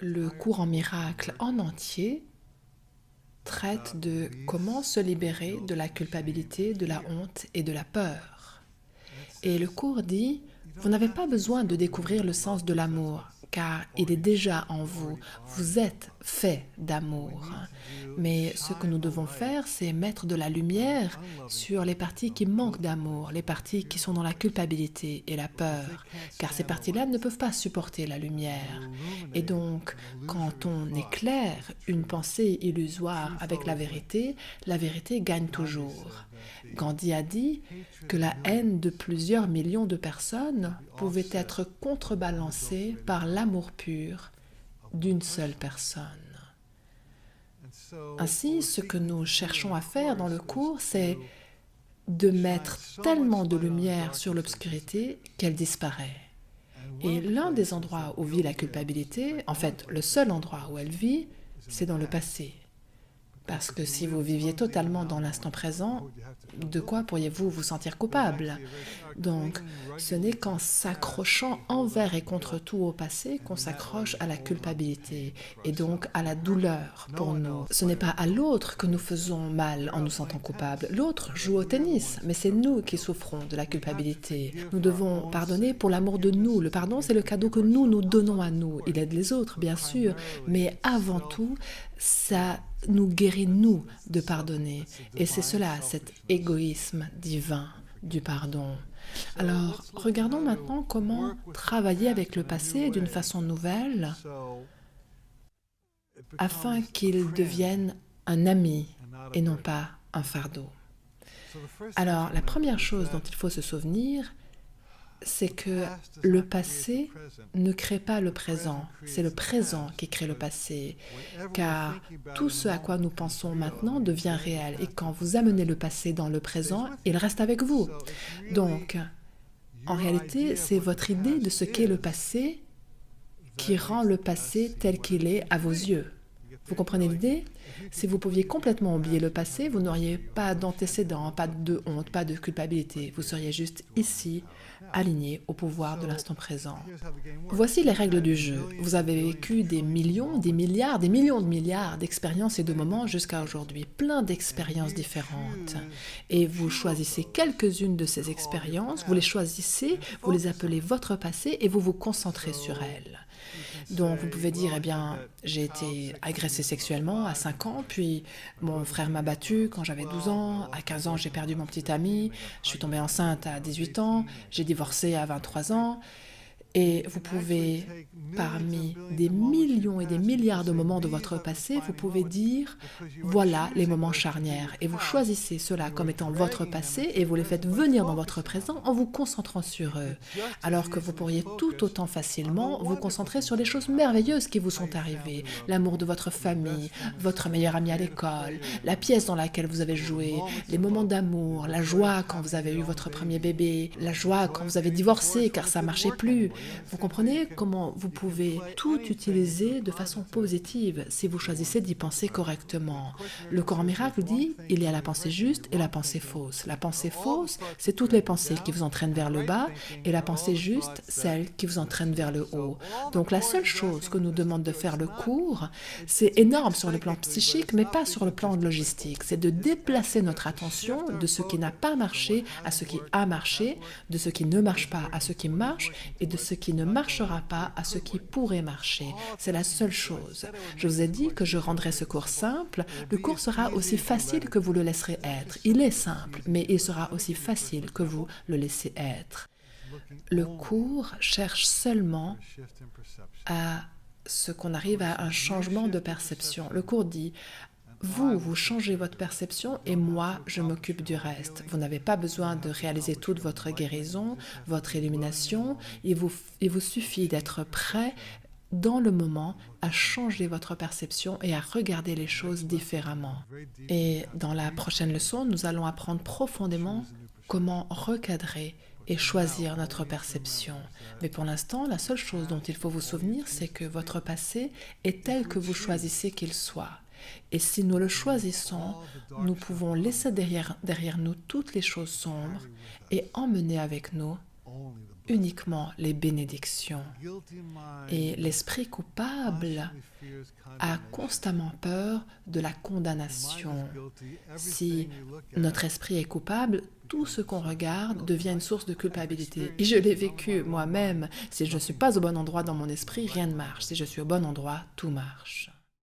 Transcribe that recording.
Le cours en miracle en entier traite de comment se libérer de la culpabilité, de la honte et de la peur. Et le cours dit, vous n'avez pas besoin de découvrir le sens de l'amour, car il est déjà en vous. Vous êtes fait d'amour. Mais ce que nous devons faire, c'est mettre de la lumière sur les parties qui manquent d'amour, les parties qui sont dans la culpabilité et la peur, car ces parties-là ne peuvent pas supporter la lumière. Et donc, quand on éclaire une pensée illusoire avec la vérité gagne toujours. Gandhi a dit que la haine de plusieurs millions de personnes pouvait être contrebalancée par l'amour pur d'une seule personne. Ainsi, ce que nous cherchons à faire dans le cours, c'est de mettre tellement de lumière sur l'obscurité qu'elle disparaît. Et l'un des endroits où vit la culpabilité, en fait le seul endroit où elle vit, c'est dans le passé. Parce que si vous viviez totalement dans l'instant présent, de quoi pourriez-vous vous sentir coupable? Donc, ce n'est qu'en s'accrochant envers et contre tout au passé qu'on s'accroche à la culpabilité et donc à la douleur pour nous. Ce n'est pas à l'autre que nous faisons mal en nous sentant coupables. L'autre joue au tennis, mais c'est nous qui souffrons de la culpabilité. Nous devons pardonner pour l'amour de nous. Le pardon, c'est le cadeau que nous donnons à nous. Il aide les autres, bien sûr, mais avant tout, ça nous guérit, nous, de pardonner. Et c'est cela, cet égoïsme divin du pardon. Alors, regardons maintenant comment travailler avec le passé d'une façon nouvelle afin qu'il devienne un ami et non pas un fardeau. Alors, la première chose dont il faut se souvenir, c'est que le passé ne crée pas le présent, c'est le présent qui crée le passé, car tout ce à quoi nous pensons maintenant devient réel, et quand vous amenez le passé dans le présent, il reste avec vous. Donc, en réalité, c'est votre idée de ce qu'est le passé qui rend le passé tel qu'il est à vos yeux. Vous comprenez l'idée? Si vous pouviez complètement oublier le passé, vous n'auriez pas d'antécédents, pas de honte, pas de culpabilité. Vous seriez juste ici, aligné au pouvoir de l'instant présent. Voici les règles du jeu. Vous avez vécu des millions, des milliards, des millions de milliards d'expériences et de moments jusqu'à aujourd'hui, plein d'expériences différentes. Et vous choisissez quelques-unes de ces expériences, vous les choisissez, vous les appelez votre passé et vous vous concentrez sur elles. Donc vous pouvez dire, eh bien, j'ai été agressé sexuellement à 5 ans, puis mon frère m'a battu quand j'avais 12 ans, à 15 ans j'ai perdu mon petit ami, je suis tombée enceinte à 18 ans, j'ai divorcé à 23 ans, et vous pouvez, parmi des millions et des milliards de moments de votre passé, vous pouvez dire, voilà les moments charnières. Et vous choisissez cela comme étant votre passé et vous les faites venir dans votre présent en vous concentrant sur eux. Alors que vous pourriez tout autant facilement vous concentrer sur les choses merveilleuses qui vous sont arrivées. L'amour de votre famille, votre meilleur ami à l'école, la pièce dans laquelle vous avez joué, les moments d'amour, la joie quand vous avez eu votre premier bébé, la joie quand vous avez divorcé car ça ne marchait plus. Vous comprenez comment vous pouvez tout utiliser de façon positive si vous choisissez d'y penser correctement. Le Coran miracle dit, il y a la pensée juste et la pensée fausse. La pensée fausse, c'est toutes les pensées qui vous entraînent vers le bas et la pensée juste, celle qui vous entraîne vers le haut. Donc la seule chose que nous demande de faire le cours, c'est énorme sur le plan psychique, mais pas sur le plan logistique. C'est de déplacer notre attention de ce qui n'a pas marché à ce qui a marché, de ce qui ne marche pas à ce qui marche et de ce qui ne marchera pas à ce qui pourrait marcher. C'est la seule chose. Je vous ai dit que je rendrais ce cours simple. Le cours sera aussi facile que vous le laisserez être. Il est simple, mais il sera aussi facile que vous le laissez être. Le cours cherche seulement à ce qu'on arrive à un changement de perception. Le cours dit, vous changez votre perception et moi, je m'occupe du reste. Vous n'avez pas besoin de réaliser toute votre guérison, votre illumination. Il vous suffit d'être prêt dans le moment à changer votre perception et à regarder les choses différemment. Et dans la prochaine leçon, nous allons apprendre profondément comment recadrer et choisir notre perception. Mais pour l'instant, la seule chose dont il faut vous souvenir, c'est que votre passé est tel que vous choisissez qu'il soit. Et si nous le choisissons, nous pouvons laisser derrière nous toutes les choses sombres et emmener avec nous uniquement les bénédictions. Et l'esprit coupable a constamment peur de la condamnation. Si notre esprit est coupable, tout ce qu'on regarde devient une source de culpabilité. Et je l'ai vécu moi-même. Si je ne suis pas au bon endroit dans mon esprit, rien ne marche. Si je suis au bon endroit, tout marche.